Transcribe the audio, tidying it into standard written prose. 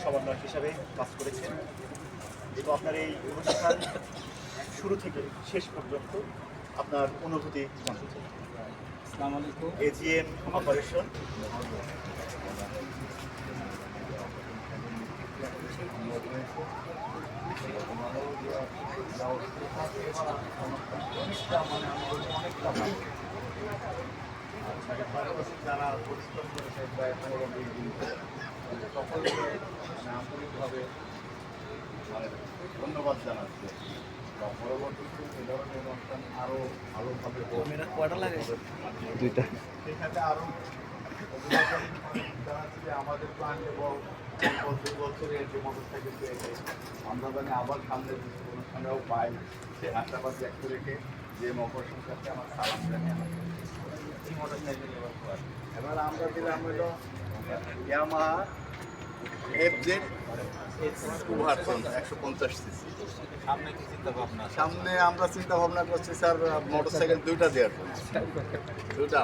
সমন্বয়ক হিসাবে কাজ করেছেন এবং আপনার এই অনুষ্ঠান শুরু থেকে শেষ পর্যন্ত আপনার অনুভূতি জানতে চাই। আসসালামু আলাইকুম। এজিএম অপারেশন যারা পরিশ্রম করেছে প্রায় 15-20 দিন সকলকে আন্তরিকভাবে ধন্যবাদ জানাচ্ছি। পরবর্তীতে এই ধরনের অনুষ্ঠান আরও ভালোভাবে সেখানে আরও জানাচ্ছি যে আমাদের প্ল্যান এবং 2 বছরের যে মোটরসাইকেল পেয়েছে আমরা জানি আবার সামনে অনুষ্ঠানেও পাই সে আশাবাদ ব্যক্ত রেখে যে অপারেশন কাছে আমার সালাম জানিয়ে এই মোটরসাইকেল এবার আমরা দিলাম হলো ইয়ামাহা FZ 150 সিসি। সামনে কি চিন্তা ভাবনা? সামনে আমরা চিন্তা ভাবনা করছি স্যার মোটরসাইকেল 2টা দেওয়ার জন্য 2টা